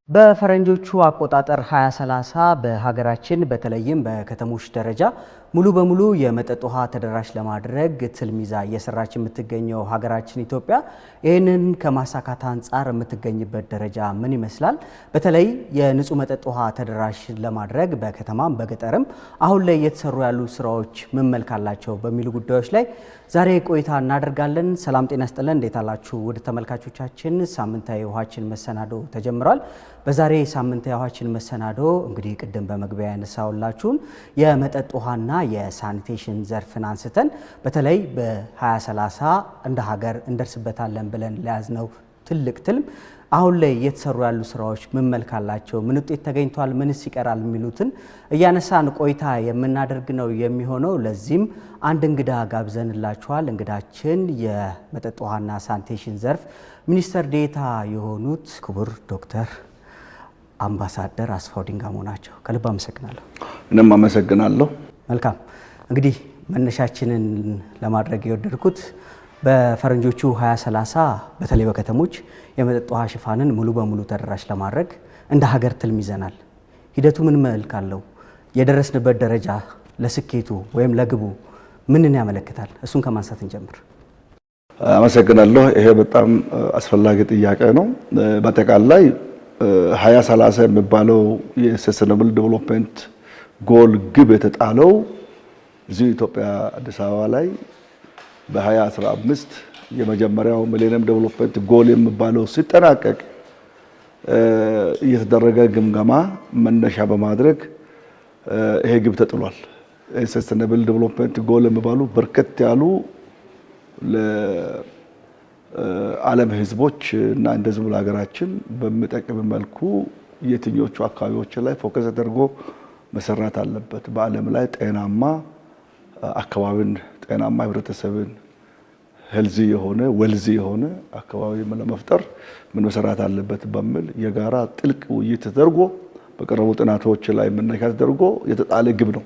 በፈረንጆቹ አቆጣጠር 2030 በሀገራችን በተለይም በከተሞች ደረጃ ሙሉ በሙሉ የመጠጥ ውሃ ተደራሽ ለማድረግ ትልም ይዛ እየሰራች የምትገኘው ሀገራችን ኢትዮጵያ ይህንን ከማሳካት አንጻር የምትገኝበት ደረጃ ምን ይመስላል? በተለይ የንጹህ መጠጥ ውሃ ተደራሽ ለማድረግ በከተማም በገጠርም አሁን ላይ እየተሰሩ ያሉ ስራዎች ምን መልክ አላቸው በሚሉ ጉዳዮች ላይ ዛሬ ቆይታ እናደርጋለን። ሰላም ጤና ይስጥልን፣ እንዴት አላችሁ ውድ ተመልካቾቻችን? ሳምንታዊ ውሃችን መሰናዶ ተጀምሯል። በዛሬ ሳምንታዊ ውሃችን መሰናዶ እንግዲህ ቅድም በመግቢያ ያነሳውላችሁን የመጠጥ ውሃና የሳኒቴሽን ዘርፍን አንስተን በተለይ በ2030 እንደ ሀገር እንደርስበታለን ብለን ለያዝነው ትልቅ ትልም አሁን ላይ እየተሰሩ ያሉ ስራዎች ምን መልክ አላቸው፣ ምን ውጤት ተገኝቷል፣ ምንስ ይቀራል የሚሉትን እያነሳን ቆይታ የምናደርግ ነው የሚሆነው። ለዚህም አንድ እንግዳ ጋብዘንላችኋል። እንግዳችን የመጠጥ ውሃና ሳኒቴሽን ዘርፍ ሚኒስትር ዴኤታ የሆኑት ክቡር ዶክተር አምባሳደር አስፋው ዲንጋሞ ናቸው። ከልብ አመሰግናለሁ። እኔም አመሰግናለሁ። መልካም እንግዲህ መነሻችንን ለማድረግ የወደድኩት በፈረንጆቹ 2030 በተለይ በከተሞች የመጠጥ ውሃ ሽፋንን ሙሉ በሙሉ ተደራሽ ለማድረግ እንደ ሀገር ትልም ይዘናል። ሂደቱ ምን መልክ አለው? የደረስንበት ደረጃ ለስኬቱ ወይም ለግቡ ምንን ያመለክታል? እሱን ከማንሳት እንጀምር። አመሰግናለሁ። ይሄ በጣም አስፈላጊ ጥያቄ ነው። በአጠቃላይ 2030 የሚባለው የሰስተይነብል ዴቨሎፕመንት ጎል ግብ የተጣለው እዚህ ኢትዮጵያ አዲስ አበባ ላይ በ2015 የመጀመሪያው ሚሌኒየም ዴቨሎፕመንት ጎል የሚባለው ሲጠናቀቅ እየተደረገ ግምገማ መነሻ በማድረግ ይሄ ግብ ተጥሏል። ሰስተይነብል ዴቨሎፕመንት ጎል የሚባሉ በርከት ያሉ ለዓለም ህዝቦች እና እንደዚሁ ለሀገራችን በሚጠቅም መልኩ የትኞቹ አካባቢዎች ላይ ፎከስ ተደርጎ መሰራት አለበት፣ በዓለም ላይ ጤናማ አካባቢን፣ ጤናማ ህብረተሰብን፣ ሄልዚ የሆነ ዌልዚ የሆነ አካባቢ ለመፍጠር ምን መሰራት አለበት በሚል የጋራ ጥልቅ ውይይት ተደርጎ በቀረቡ ጥናቶች ላይ መነሻ ተደርጎ የተጣለ ግብ ነው።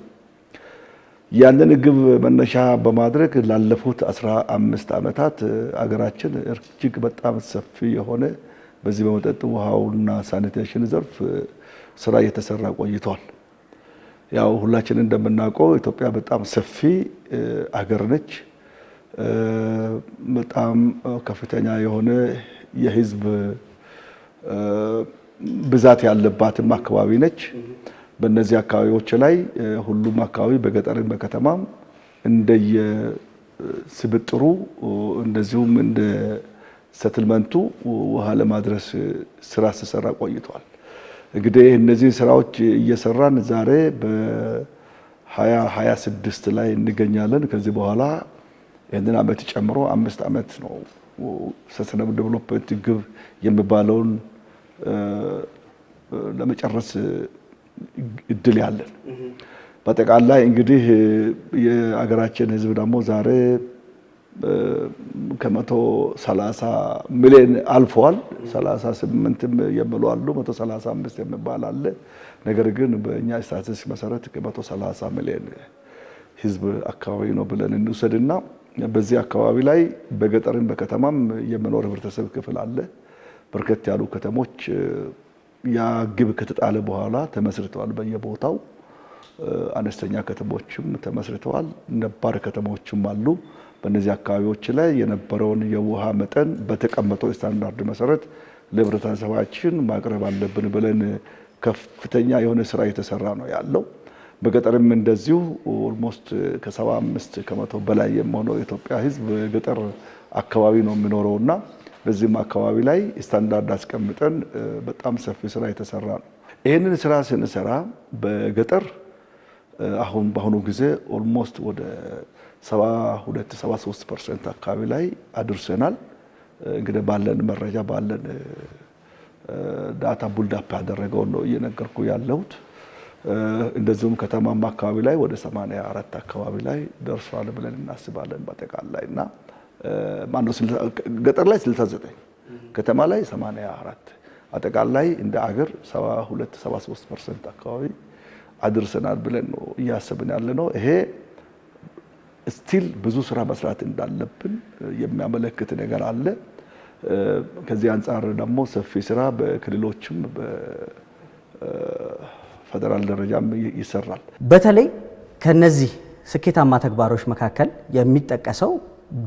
ያንን ግብ መነሻ በማድረግ ላለፉት 15 ዓመታት አገራችን እጅግ በጣም ሰፊ የሆነ በዚህ በመጠጥ ውሃውና ሳኒቴሽን ዘርፍ ስራ እየተሰራ ቆይቷል። ያው ሁላችን እንደምናውቀው ኢትዮጵያ በጣም ሰፊ አገር ነች። በጣም ከፍተኛ የሆነ የህዝብ ብዛት ያለባትም አካባቢ ነች። በእነዚህ አካባቢዎች ላይ ሁሉም አካባቢ በገጠርም በከተማም እንደየ ስብጥሩ እንደዚሁም እንደ ሰትልመንቱ ውሃ ለማድረስ ስራ ሲሰራ ቆይቷል። እንግዲህ እነዚህ ስራዎች እየሰራን ዛሬ በ2026 ላይ እንገኛለን። ከዚህ በኋላ ይህንን ዓመት ጨምሮ 5 ዓመት ነው ሰስተይነብል ዴቨሎፕመንት ግብ የሚባለውን ለመጨረስ እድል ያለን። በአጠቃላይ እንግዲህ የሀገራችን ህዝብ ደግሞ ዛሬ ከ130 ሚሊዮን አልፏል። 38ም የሚሉ አሉ፣ 135 የሚባል አለ። ነገር ግን በእኛ ስታቲስቲክስ መሰረት ከ130 ሚሊዮን ህዝብ አካባቢ ነው ብለን እንውሰድና በዚህ አካባቢ ላይ በገጠርም በከተማም የሚኖር ህብረተሰብ ክፍል አለ። በርከት ያሉ ከተሞች ያ ግብ ከተጣለ በኋላ ተመስርተዋል። በየቦታው አነስተኛ ከተሞችም ተመስርተዋል፣ ነባር ከተሞችም አሉ። በእነዚህ አካባቢዎች ላይ የነበረውን የውሃ መጠን በተቀመጠው ስታንዳርድ መሰረት ለህብረተሰባችን ማቅረብ አለብን ብለን ከፍተኛ የሆነ ስራ እየተሰራ ነው ያለው። በገጠርም እንደዚሁ ኦልሞስት ከ75 ከመቶ በላይ የሚሆነው የኢትዮጵያ ህዝብ ገጠር አካባቢ ነው የሚኖረውና በዚህም አካባቢ ላይ ስታንዳርድ አስቀምጠን በጣም ሰፊ ስራ የተሰራ ነው። ይህንን ስራ ስንሰራ በገጠር አሁን በአሁኑ ጊዜ ኦልሞስት ወደ 72-73% አካባቢ ላይ አድርሰናል። እንግዲህ ባለን መረጃ ባለን ዳታ ቡልዳፕ ያደረገው ነው እየነገርኩ ያለሁት። እንደዚሁም ከተማማ አካባቢ ላይ ወደ 84 አካባቢ ላይ ደርሷል ብለን እናስባለን በአጠቃላይና ማነው ገጠር ላይ 69 ከተማ ላይ 84 አጠቃላይ እንደ አገር 72-73% አካባቢ አድርሰናል ብለን ነው እያሰብን ያለነው። ይሄ ስቲል ብዙ ስራ መስራት እንዳለብን የሚያመለክት ነገር አለ። ከዚህ አንፃር ደግሞ ሰፊ ስራ በክልሎችም በፌደራል ደረጃም ይሰራል። በተለይ ከነዚህ ስኬታማ ተግባሮች መካከል የሚጠቀሰው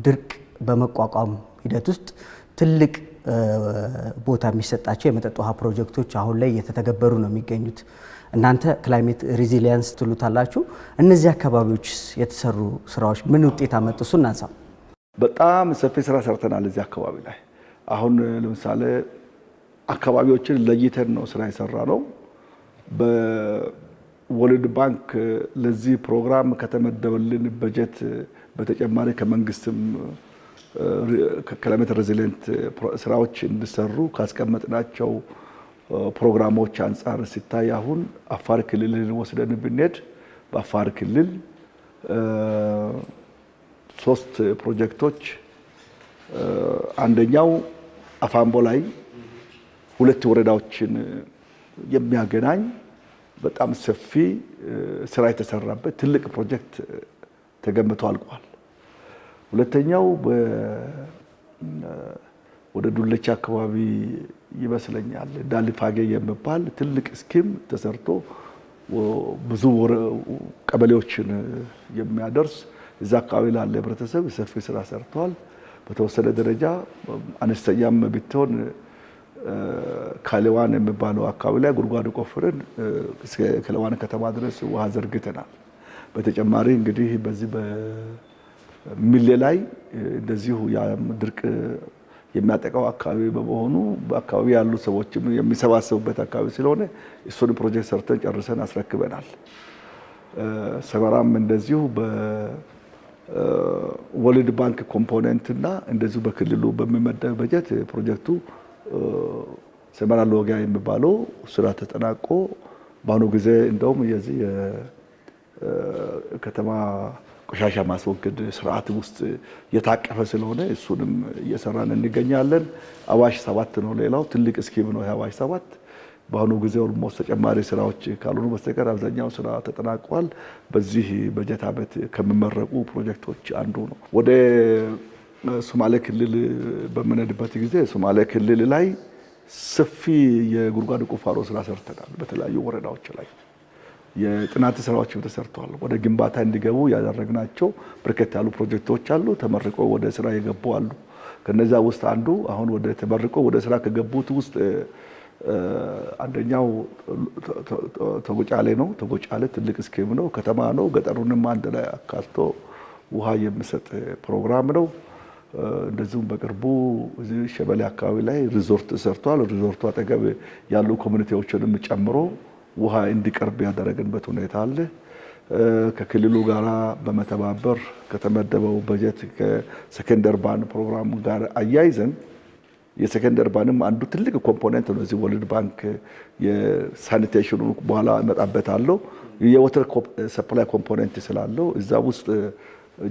ድርቅ በመቋቋም ሂደት ውስጥ ትልቅ ቦታ የሚሰጣቸው የመጠጥ ውሃ ፕሮጀክቶች አሁን ላይ እየተተገበሩ ነው የሚገኙት። እናንተ ክላይሜት ሪዚሊየንስ ትሉታላችሁ። እነዚህ አካባቢዎች የተሰሩ ስራዎች ምን ውጤት አመጡ? እሱ እናንሳ። በጣም ሰፊ ስራ ሰርተናል እዚህ አካባቢ ላይ። አሁን ለምሳሌ አካባቢዎችን ለይተን ነው ስራ የሰራ ነው። በወርልድ ባንክ ለዚህ ፕሮግራም ከተመደበልን በጀት በተጨማሪ ከመንግስትም ክላይሜት ሬዚሊየንት ስራዎች እንዲሰሩ ካስቀመጥናቸው ፕሮግራሞች አንፃር ሲታይ አሁን አፋር ክልልን ወስደን ብንሄድ በአፋር ክልል 3 ፕሮጀክቶች አንደኛው አፋምቦ ላይ 2 ወረዳዎችን የሚያገናኝ በጣም ሰፊ ስራ የተሰራበት ትልቅ ፕሮጀክት ተገንብቶ አልቋል። ሁለተኛው ወደ ዱለቻ አካባቢ ይመስለኛል ዳሊፋጌ የሚባል ትልቅ ስኪም ተሰርቶ ብዙ ቀበሌዎችን የሚያደርስ እዛ አካባቢ ላለ ህብረተሰብ ሰፊ ስራ ሰርቷል። በተወሰነ ደረጃ አነስተኛም ቢሆን ካለዋን የሚባለው አካባቢ ላይ ጉድጓድ ቆፍረን እስከ ካለዋን ከተማ ድረስ ውሃ ዘርግተናል። በተጨማሪ እንግዲህ በዚህ በሚሌ ላይ እንደዚሁ ድርቅ የሚያጠቃው አካባቢ በመሆኑ በአካባቢ ያሉ ሰዎችም የሚሰባሰቡበት አካባቢ ስለሆነ እሱን ፕሮጀክት ሰርተን ጨርሰን አስረክበናል። ሰመራም እንደዚሁ በወርልድ ባንክ ኮምፖነንት እና እንደዚሁ በክልሉ በሚመደብ በጀት ፕሮጀክቱ ሰመራ ሎጊያ የሚባለው ስራ ተጠናቆ በአሁኑ ጊዜ እንደውም የዚህ ከተማ ቆሻሻ ማስወገድ ስርዓት ውስጥ የታቀፈ ስለሆነ እሱንም እየሰራን እንገኛለን። አዋሽ 7 ነው ሌላው ትልቅ ስኪም ነው። አዋሽ 7 በአሁኑ ጊዜ ኦልሞስት ተጨማሪ ስራዎች ካልሆኑ በስተቀር አብዛኛው ስራ ተጠናቋል። በዚህ በጀት ዓመት ከሚመረቁ ፕሮጀክቶች አንዱ ነው። ወደ ሶማሌ ክልል በምንሄድበት ጊዜ ሶማሌ ክልል ላይ ሰፊ የጉድጓድ ቁፋሮ ስራ ሰርተናል። በተለያዩ ወረዳዎች ላይ የጥናት ስራዎች ተሰርተዋል። ወደ ግንባታ እንዲገቡ ያደረግናቸው በርከት ያሉ ፕሮጀክቶች አሉ። ተመርቆ ወደ ስራ የገቡ አሉ። ከነዛ ውስጥ አንዱ አሁን ወደ ተመርቆ ወደ ስራ ከገቡት ውስጥ አንደኛው ተጎጫሌ ነው። ተጎጫሌ ትልቅ ስኪም ነው። ከተማ ነው። ገጠሩንም አንድ ላይ አካቶ ውሃ የሚሰጥ ፕሮግራም ነው። እንደዚሁም በቅርቡ እዚህ ሸበሌ አካባቢ ላይ ሪዞርት ሰርቷል። ሪዞርቱ አጠገብ ያሉ ኮሚኒቲዎችንም ጨምሮ ውሃ እንዲቀርብ ያደረግንበት ሁኔታ አለ። ከክልሉ ጋራ በመተባበር ከተመደበው በጀት ከሰከንደር ባን ፕሮግራም ጋር አያይዘን የሰከንደር ባንም አንዱ ትልቅ ኮምፖነንት ነው። እዚህ ወርልድ ባንክ የሳኒቴሽኑ በኋላ እመጣበታለሁ የወተር ሰፕላይ ኮምፖነንት ስላለው እዛ ውስጥ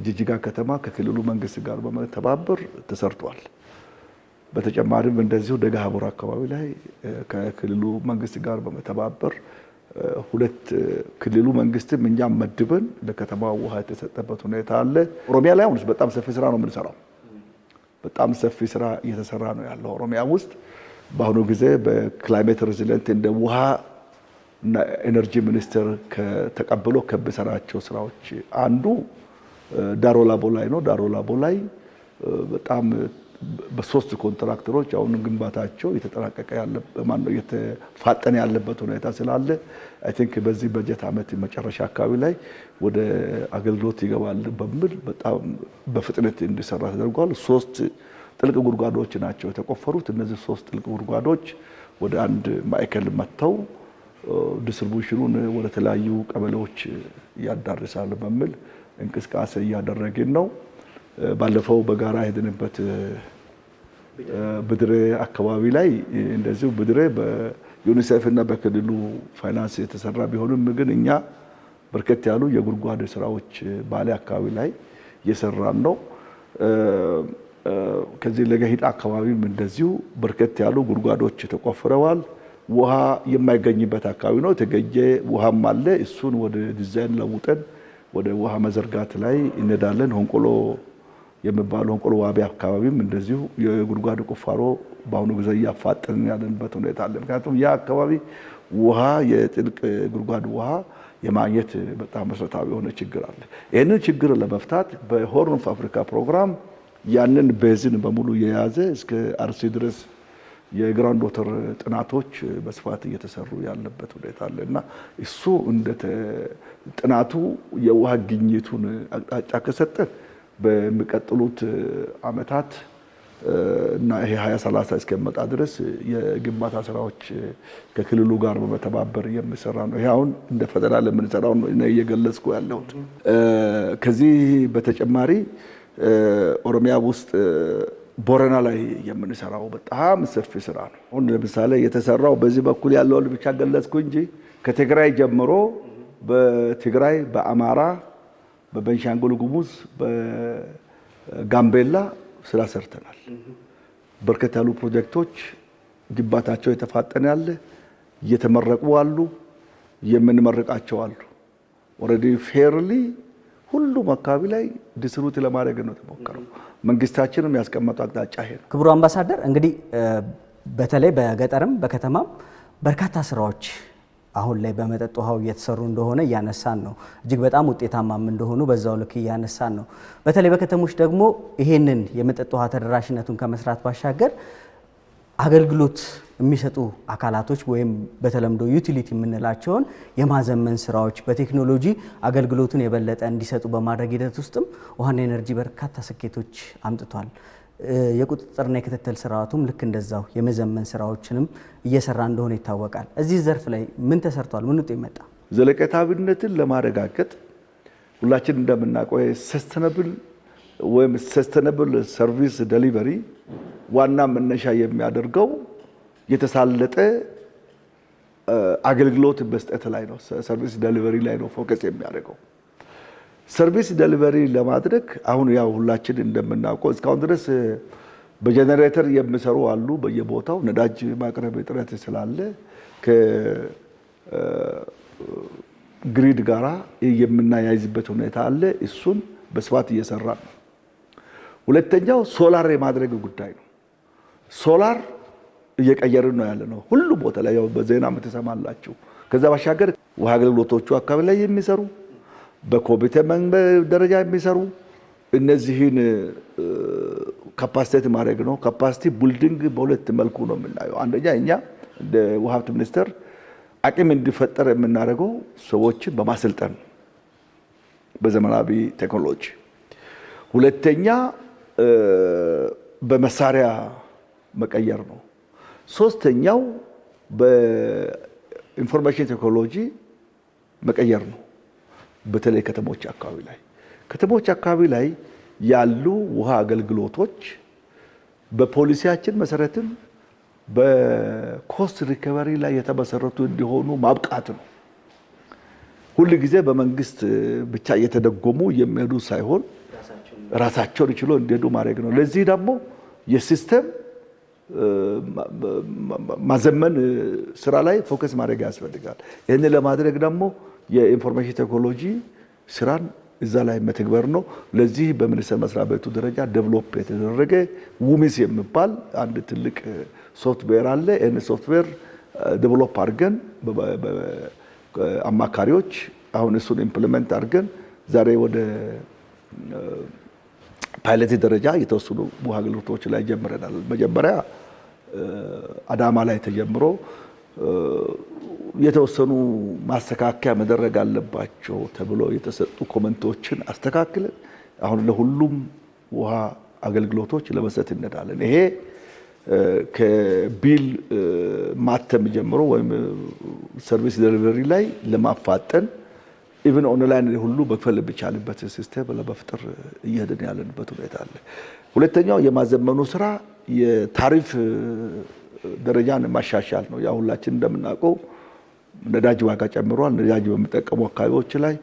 ጅጅጋ ከተማ ከክልሉ መንግስት ጋር በመተባበር ተሰርቷል። በተጨማሪም እንደዚሁ ደጋሃቡር አካባቢ ላይ ከክልሉ መንግስት ጋር በመተባበር 2 ክልሉ መንግስትም እኛም መድበን ለከተማው ውሃ የተሰጠበት ሁኔታ አለ። ኦሮሚያ ላይ አሁን በጣም ሰፊ ስራ ነው የምንሰራው። በጣም ሰፊ ስራ እየተሰራ ነው ያለው ኦሮሚያ ውስጥ። በአሁኑ ጊዜ በክላይሜት ሬዚሊየንት እንደ ውሃ እና ኤነርጂ ሚኒስቴር ተቀብሎ ከሚሰራቸው ስራዎች አንዱ ዳሮላቦ ላይ ነው። ዳሮላቦ ላይ በጣም በ3 ኮንትራክተሮች አሁን ግንባታቸው የተጠናቀቀ ያለ ማነው የተፋጠነ ያለበት ሁኔታ ስላለ አይ ቲንክ በዚህ በጀት ዓመት መጨረሻ አካባቢ ላይ ወደ አገልግሎት ይገባል በሚል በጣም በፍጥነት እንዲሰራ ተደርጓል። 3 ጥልቅ ጉድጓዶች ናቸው የተቆፈሩት። እነዚህ 3 ጥልቅ ጉድጓዶች ወደ አንድ ማዕከል መጥተው ዲስትሪቢዩሽኑን ወደ ተለያዩ ቀበሌዎች ያዳርሳል በሚል እንቅስቃሴ እያደረግን ነው። ባለፈው በጋራ ሄድንበት ብድሬ አካባቢ ላይ እንደዚሁ ብድሬ በዩኒሴፍ እና በክልሉ ፋይናንስ የተሰራ ቢሆንም ግን እኛ በርከት ያሉ የጉድጓድ ስራዎች ባሌ አካባቢ ላይ እየሰራን ነው። ከዚህ ለገሂጣ አካባቢም እንደዚሁ በርከት ያሉ ጉድጓዶች ተቆፍረዋል። ውሃ የማይገኝበት አካባቢ ነው። የተገኘ ውሃም አለ። እሱን ወደ ዲዛይን ለውጠን ወደ ውሃ መዘርጋት ላይ እንሄዳለን። ሆንቆሎ የሚባለው ቆልዋቢ አካባቢም እንደዚሁ የጉድጓድ ቁፋሮ በአሁኑ ጊዜ እያፋጠንን ያለንበት ሁኔታ አለ። ምክንያቱም ያ አካባቢ ውሃ የጥልቅ ጉድጓድ ውሃ የማግኘት በጣም መሰረታዊ የሆነ ችግር አለ። ይህንን ችግር ለመፍታት በሆርን ኦፍ አፍሪካ ፕሮግራም ያንን ቤዝን በሙሉ የያዘ እስከ አርሲ ድረስ የግራውንድ ወተር ጥናቶች በስፋት እየተሰሩ ያለበት ሁኔታ አለና እሱ እንደ ጥናቱ የውሃ ግኝቱን አቅጣጫ ከሰጠ በሚቀጥሉት አመታት እና ይሄ 2030 እስከመጣ ድረስ የግንባታ ስራዎች ከክልሉ ጋር በመተባበር የሚሰራ ነው። ይሄ አሁን እንደ ፌደራል የምንሰራው ነው እየገለጽኩ ያለሁት። ከዚህ በተጨማሪ ኦሮሚያ ውስጥ ቦረና ላይ የምንሰራው በጣም ሰፊ ስራ ነው። አሁን ለምሳሌ የተሰራው በዚህ በኩል ያለውን ብቻ ገለጽኩ እንጂ ከትግራይ ጀምሮ በትግራይ፣ በአማራ፣ በቤንሻንጉል ጉሙዝ፣ በጋምቤላ ስራ ሰርተናል። በርከት ያሉ ፕሮጀክቶች ግንባታቸው የተፋጠነ ያለ እየተመረቁ አሉ፣ የምንመርቃቸው አሉ። ኦሬዲ ፌርሊ ሁሉም አካባቢ ላይ ዲስትሪቢዩት ለማድረግ ነው ተሞከረው። መንግስታችንም ያስቀመጠው አቅጣጫ ይሄ ነው። ክቡር አምባሳደር እንግዲህ በተለይ በገጠርም በከተማም በርካታ ስራዎች አሁን ላይ በመጠጥ ውሃው እየተሰሩ እንደሆነ እያነሳን ነው። እጅግ በጣም ውጤታማም እንደሆኑ በዛው ልክ እያነሳን ነው። በተለይ በከተሞች ደግሞ ይሄንን የመጠጥ ውሃ ተደራሽነቱን ከመስራት ባሻገር አገልግሎት የሚሰጡ አካላቶች ወይም በተለምዶ ዩቲሊቲ የምንላቸውን የማዘመን ስራዎች በቴክኖሎጂ አገልግሎቱን የበለጠ እንዲሰጡ በማድረግ ሂደት ውስጥም ውሃና ኤነርጂ በርካታ ስኬቶች አምጥቷል። የቁጥጥርና የክትትል ስርዓቱም ልክ እንደዛው የመዘመን ስራዎችንም እየሰራ እንደሆነ ይታወቃል። እዚህ ዘርፍ ላይ ምን ተሰርቷል? ምን ውጤት መጣ? ዘለቀታዊነትን ለማረጋገጥ ሁላችን እንደምናውቀው ሰስተነብል ሰርቪስ ዴሊቨሪ ዋና መነሻ የሚያደርገው የተሳለጠ አገልግሎት መስጠት ላይ ነው። ሰርቪስ ዴሊቨሪ ላይ ነው ፎከስ የሚያደርገው። ሰርቪስ ዴሊቨሪ ለማድረግ አሁን ያው ሁላችን እንደምናውቀው እስካሁን ድረስ በጀነሬተር የሚሰሩ አሉ በየቦታው ነዳጅ ማቅረብ እጥረት ስላለ ከግሪድ ጋራ የምናያይዝበት ሁኔታ አለ። እሱን በስፋት እየሰራ ነው። ሁለተኛው ሶላር የማድረግ ጉዳይ ነው። ሶላር እየቀየርን ነው ያለ ነው ሁሉ ቦታ ላይ ያው በዜና የምትሰማላችሁ። ከዛ ባሻገር ውሃ አገልግሎቶቹ አካባቢ ላይ የሚሰሩ በኮሚቴ ደረጃ የሚሰሩ እነዚህን ካፓሲቲ ማድረግ ነው። ካፓሲቲ ቢልዲንግ በሁለት መልኩ ነው የምናየው። አንደኛ እኛ እንደ ውሃ ሀብት ሚኒስቴር አቅም እንዲፈጠር የምናደርገው ሰዎችን በማሰልጠን በዘመናዊ ቴክኖሎጂ፣ ሁለተኛ በመሳሪያ መቀየር ነው። ሶስተኛው በኢንፎርሜሽን ቴክኖሎጂ መቀየር ነው። በተለይ ከተሞች አካባቢ ላይ ያሉ ውሃ አገልግሎቶች በፖሊሲያችን መሰረትም በኮስት ሪከቨሪ ላይ የተመሰረቱ እንዲሆኑ ማብቃት ነው። ሁሉ ጊዜ በመንግስት ብቻ እየተደጎሙ የሚሄዱ ሳይሆን ራሳቸውን ችሎ እንዲሄዱ ማድረግ ነው። ለዚህ ደግሞ የሲስተም ማዘመን ስራ ላይ ፎከስ ማድረግ ያስፈልጋል። ይህን ለማድረግ ደግሞ የኢንፎርሜሽን ቴክኖሎጂ ስራን እዛ ላይ መተግበር ነው። ለዚህ በሚኒስቴር መስሪያ ቤቱ ደረጃ ዴቨሎፕ የተደረገ ውሚስ የሚባል አንድ ትልቅ ሶፍትዌር አለ። ይህን ሶፍትዌር ዴቨሎፕ አድርገን አማካሪዎች አሁን እሱን ኢምፕሊመንት አድርገን ዛሬ ወደ ፓይለት ደረጃ የተወሰኑ ውሃ አገልግሎቶች ላይ ጀምረናል። መጀመሪያ አዳማ ላይ ተጀምሮ የተወሰኑ ማስተካከያ መደረግ አለባቸው ተብሎ የተሰጡ ኮሜንቶችን አስተካክለን አሁን ለሁሉም ውሃ አገልግሎቶች ለመስጠት እንሄዳለን። ይሄ ከቢል ማተም ጀምሮ ወይም ሰርቪስ ዴሊቨሪ ላይ ለማፋጠን ኢቭን ኦንላይን ሁሉ መክፈል የሚቻልበት ሲስተም ለመፍጠር እየሄድን ያለንበት ሁኔታ አለ። ሁለተኛው የማዘመኑ ስራ የታሪፍ ደረጃን ማሻሻል ነው። ያው ሁላችን እንደምናውቀው ነዳጅ ዋጋ ጨምሯል። ነዳጅ በሚጠቀሙ አካባቢዎች ላይ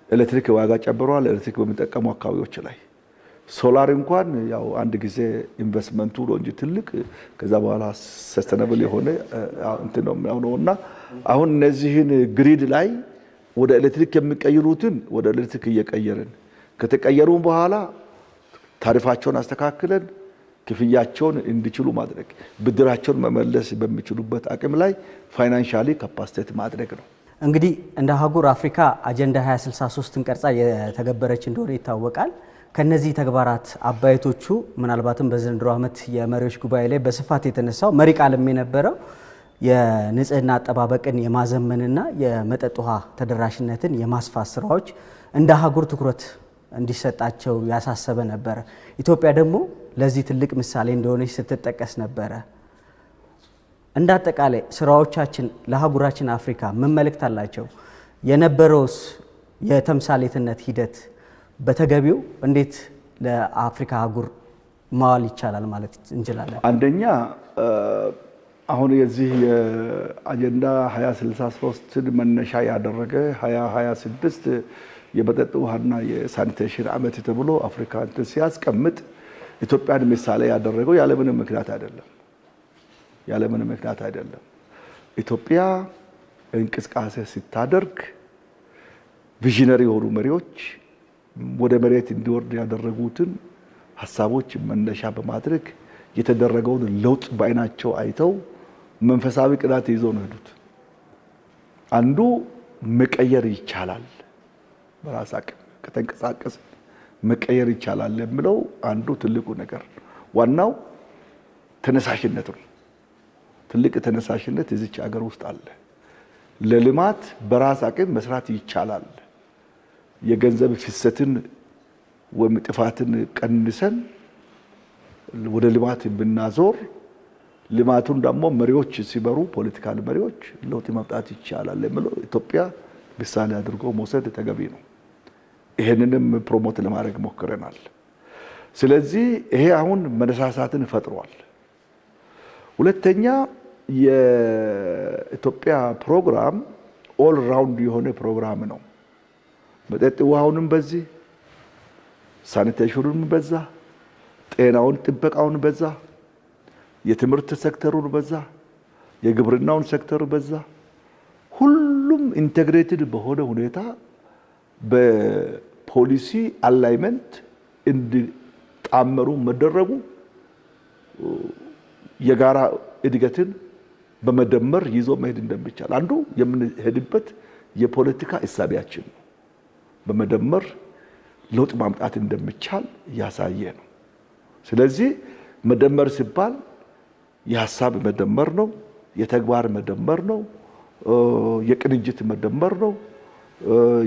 ኤሌክትሪክ ዋጋ ጨምሯል። ኤሌክትሪክ በሚጠቀሙ አካባቢዎች ላይ ሶላር እንኳን ያው አንድ ጊዜ ኢንቨስትመንቱ ነው እንጂ ትልቅ ከዛ በኋላ ሰስተነብል የሆነ እንትን ነው የሚሆነውና አሁን እነዚህን ግሪድ ላይ ወደ ኤሌክትሪክ የሚቀይሩትን ወደ ኤሌክትሪክ እየቀየርን ከተቀየሩ በኋላ ታሪፋቸውን አስተካክለን ክፍያቸውን እንዲችሉ ማድረግ፣ ብድራቸውን መመለስ በሚችሉበት አቅም ላይ ፋይናንሻሊ ካፓሲቲ ማድረግ ነው። እንግዲህ እንደ አህጉር አፍሪካ አጀንዳ 2063ን ቀርጻ የተገበረች እንደሆነ ይታወቃል። ከነዚህ ተግባራት አባይቶቹ ምናልባትም በዘንድሮ ዓመት የመሪዎች ጉባኤ ላይ በስፋት የተነሳው መሪ ቃልም የነበረው የንጽህና አጠባበቅን የማዘመንና የመጠጥ ውሃ ተደራሽነትን የማስፋት ስራዎች እንደ አህጉር ትኩረት እንዲሰጣቸው ያሳሰበ ነበር። ኢትዮጵያ ደግሞ ለዚህ ትልቅ ምሳሌ እንደሆነች ስትጠቀስ ነበረ። እንደ አጠቃላይ ስራዎቻችን ለአህጉራችን አፍሪካ ምን መልእክት አላቸው? የነበረውስ የተምሳሌትነት ሂደት በተገቢው እንዴት ለአፍሪካ አህጉር ማዋል ይቻላል ማለት እንችላለን? አንደኛ አሁን የዚህ የአጀንዳ 2063ን መነሻ ያደረገ 2026 የመጠጥ ውሃና የሳኒቴሽን ዓመት ተብሎ አፍሪካ እንትን ሲያስቀምጥ ኢትዮጵያን ምሳሌ ያደረገው ያለምንም ምክንያት አይደለም። ኢትዮጵያ እንቅስቃሴ ስታደርግ ቪዥነሪ የሆኑ መሪዎች ወደ መሬት እንዲወርድ ያደረጉትን ሀሳቦች መነሻ በማድረግ የተደረገውን ለውጥ በአይናቸው አይተው መንፈሳዊ ቅናት ይዘው ነው ሄዱት። አንዱ መቀየር ይቻላል፣ በራስ አቅም ከተንቀሳቀስ መቀየር ይቻላል የሚለው አንዱ ትልቁ ነገር፣ ዋናው ተነሳሽነት ነው። ትልቅ ተነሳሽነት እዚች ሀገር ውስጥ አለ። ለልማት በራስ አቅም መስራት ይቻላል። የገንዘብ ፍሰትን ወይም ጥፋትን ቀንሰን ወደ ልማት ብናዞር ልማቱን ደግሞ መሪዎች ሲበሩ ፖለቲካል መሪዎች ለውጥ ማምጣት ይቻላል የሚለው ኢትዮጵያ ምሳሌ አድርጎ መውሰድ ተገቢ ነው። ይሄንንም ፕሮሞት ለማድረግ ሞክረናል። ስለዚህ ይሄ አሁን መነሳሳትን ፈጥሯል። ሁለተኛ የኢትዮጵያ ፕሮግራም ኦል ራውንድ የሆነ ፕሮግራም ነው። መጠጥ ውሃውንም በዚህ ሳኒቴሽኑንም በዛ፣ ጤናውን ጥበቃውን በዛ፣ የትምህርት ሴክተሩን በዛ፣ የግብርናውን ሴክተር በዛ፣ ሁሉም ኢንቴግሬትድ በሆነ ሁኔታ በፖሊሲ አላይመንት እንዲጣመሩ መደረጉ የጋራ እድገትን በመደመር ይዞ መሄድ እንደሚቻል አንዱ የምንሄድበት የፖለቲካ እሳቢያችን ነው። በመደመር ለውጥ ማምጣት እንደሚቻል ያሳየ ነው። ስለዚህ መደመር ሲባል የሀሳብ መደመር ነው፣ የተግባር መደመር ነው፣ የቅንጅት መደመር ነው፣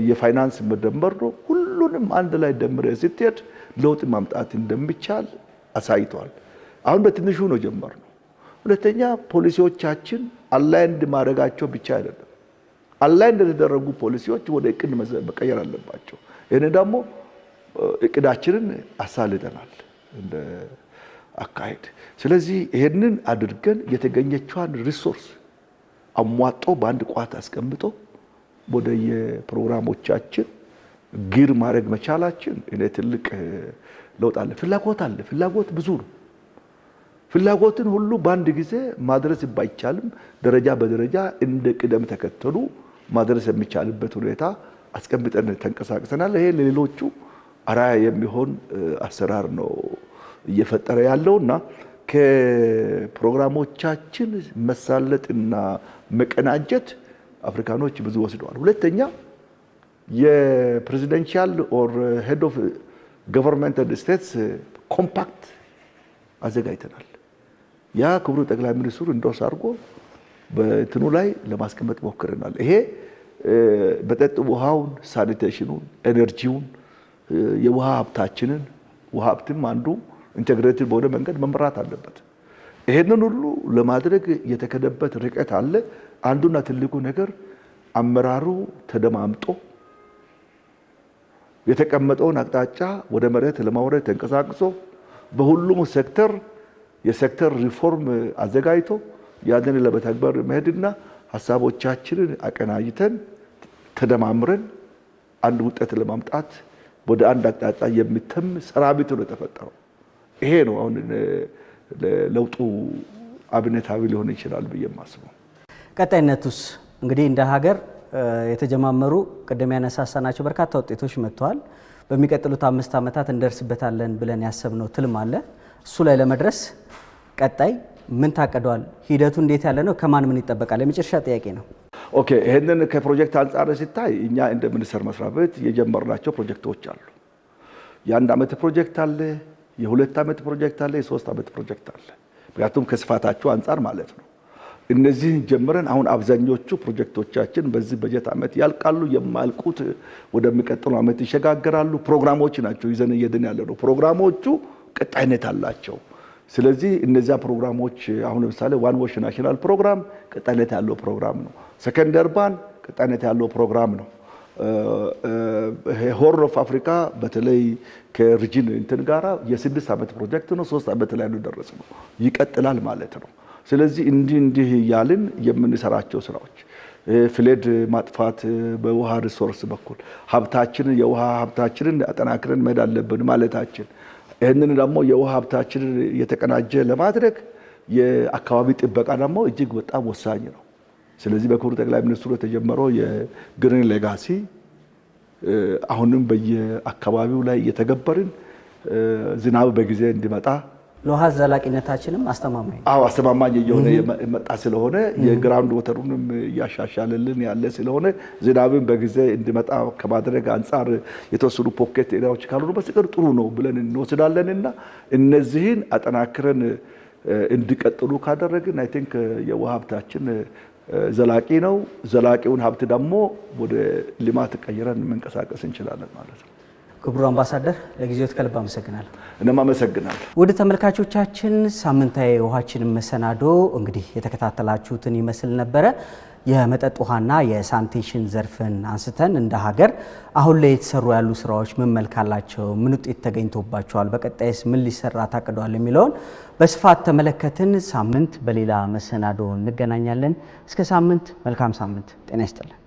የፋይናንስ መደመር ነው። ሁሉንም አንድ ላይ ደምረ ስትሄድ ለውጥ ማምጣት እንደሚቻል አሳይቷል። አሁን በትንሹ ነው ጀመርነው። ሁለተኛ ፖሊሲዎቻችን አላይንድ ማድረጋቸው ብቻ አይደለም። አላይንድ የተደረጉ ፖሊሲዎች ወደ እቅድ መቀየር አለባቸው። ይሄን ደግሞ እቅዳችንን አሳልጠናል እንደ አካሄድ። ስለዚህ ይሄንን አድርገን የተገኘችዋን ሪሶርስ አሟጦ በአንድ ቋት አስቀምጦ ወደ የፕሮግራሞቻችን ግር ማድረግ መቻላችን እኔ ትልቅ ለውጥ አለ። ፍላጎት ብዙ ነው። ፍላጎትን ሁሉ በአንድ ጊዜ ማድረስ ባይቻልም ደረጃ በደረጃ እንደ ቅደም ተከተሉ ማድረስ የሚቻልበት ሁኔታ አስቀምጠን ተንቀሳቅሰናል። ይሄ ለሌሎቹ አራያ የሚሆን አሰራር ነው እየፈጠረ ያለውና ከፕሮግራሞቻችን መሳለጥና መቀናጀት አፍሪካኖች ብዙ ወስደዋል። ሁለተኛ የፕሬዚደንሻል ኦር ሄድ ኦፍ ገቨርንመንት ኤንድ ስቴትስ ኮምፓክት አዘጋጅተናል። ያ ክቡር ጠቅላይ ሚኒስትሩ እንደውስ አድርጎ በእንትኑ ላይ ለማስቀመጥ ሞክረናል። ይሄ መጠጥ ውሃውን፣ ሳኒቴሽኑን፣ ኤነርጂውን፣ የውሃ ሀብታችንን ውሃ ሀብትም አንዱ ኢንቴግሬትድ በሆነ መንገድ መምራት አለበት። ይሄንን ሁሉ ለማድረግ የተከደበት ርቀት አለ። አንዱና ትልቁ ነገር አመራሩ ተደማምጦ የተቀመጠውን አቅጣጫ ወደ መሬት ለማውረድ ተንቀሳቅሶ በሁሉም ሴክተር የሴክተር ሪፎርም አዘጋጅቶ ያንን ለመተግበር መሄድና ሀሳቦቻችንን አቀናጅተን ተደማምረን አንድ ውጤት ለማምጣት ወደ አንድ አቅጣጫ የሚተም ሰራዊት ነው የተፈጠረው። ይሄ ነው አሁን ለውጡ አብነታዊ ሊሆን ይችላል ብዬ የማስበው። ቀጣይነቱስ እንግዲህ እንደ ሀገር የተጀማመሩ ቅድም ያነሳሳናቸው በርካታ ውጤቶች መጥተዋል። በሚቀጥሉት 5 ዓመታት እንደርስበታለን ብለን ያሰብነው ትልም አለ። እሱ ላይ ለመድረስ ቀጣይ ምን ታቀደዋል? ሂደቱ እንዴት ያለ ነው? ከማን ምን ይጠበቃል? የመጨረሻ ጥያቄ ነው። ኦኬ፣ ይሄንን ከፕሮጀክት አንፃር ሲታይ እኛ እንደ ሚኒስቴር መስሪያ ቤት የጀመርናቸው ፕሮጀክቶች አሉ። የ1 ዓመት ፕሮጀክት አለ፣ የ2 ዓመት ፕሮጀክት አለ፣ የ3 ዓመት ፕሮጀክት አለ። ምክንያቱም ከስፋታቸው አንፃር ማለት ነው። እነዚህን ጀምረን አሁን አብዛኞቹ ፕሮጀክቶቻችን በዚህ በጀት ዓመት ያልቃሉ። የማያልቁት ወደሚቀጥለው ዓመት ይሸጋገራሉ። ፕሮግራሞች ናቸው ይዘን እየሄድን ያለ ነው። ፕሮግራሞቹ ቀጣይነት አላቸው። ስለዚህ እነዚያ ፕሮግራሞች አሁን ለምሳሌ ዋን ዎሽ ናሽናል ፕሮግራም ቀጣይነት ያለው ፕሮግራም ነው። ሰከንድ አርባን ቀጣይነት ያለው ፕሮግራም ነው። ሆርን ኦፍ አፍሪካ በተለይ ከሪጅን እንትን ጋራ የ6 ዓመት ፕሮጀክት ነው። 3 ዓመት ላይ ነው ደረስነው። ይቀጥላል ማለት ነው። ስለዚህ እንዲህ ያልን የምንሰራቸው ስራዎች ፍሌድ ማጥፋት በውሃ ሪሶርስ በኩል ሀብታችንን የውሃ ሀብታችንን አጠናክረን መሄድ አለብን ማለታችን፣ ይህንን ደግሞ የውሃ ሀብታችንን የተቀናጀ ለማድረግ የአካባቢ ጥበቃ ደግሞ እጅግ በጣም ወሳኝ ነው። ስለዚህ በክቡር ጠቅላይ ሚኒስትሩ የተጀመረው የግሪን ሌጋሲ አሁንም በየአካባቢው ላይ እየተገበርን ዝናብ በጊዜ እንዲመጣ ለውሃ ዘላቂነታችንም አስተማማኝ ነው። አስተማማኝ እየሆነ የመጣ ስለሆነ የግራውንድ ወተሩንም እያሻሻለልን ያለ ስለሆነ ዝናብን በጊዜ እንዲመጣ ከማድረግ አንፃር የተወሰኑ ፖኬት ኤሪያዎች ካሉ በስተቀር ጥሩ ነው ብለን እንወስዳለንና እነዚህን አጠናክረን እንዲቀጥሉ ካደረግን አይ ቲንክ የውሃ ሀብታችን ዘላቂ ነው። ዘላቂውን ሀብት ደግሞ ወደ ልማት ቀይረን መንቀሳቀስ እንችላለን ማለት ነው። ክቡር አምባሳደር ለጊዜው ከልብ አመሰግናለሁ። እኔም አመሰግናለሁ። ወደ ተመልካቾቻችን ሳምንታዊ ውሃችንን መሰናዶ እንግዲህ የተከታተላችሁትን ይመስል ነበረ። የመጠጥ ውሃና የሳኒቴሽን ዘርፍን አንስተን እንደ ሀገር አሁን ላይ የተሰሩ ያሉ ስራዎች ምን መልክ አላቸው፣ ምን ውጤት ተገኝቶባቸዋል፣ በቀጣይስ ምን ሊሰራ ታቅዷል የሚለውን በስፋት ተመለከትን። ሳምንት በሌላ መሰናዶ እንገናኛለን። እስከ ሳምንት መልካም ሳምንት። ጤና ይስጥልን።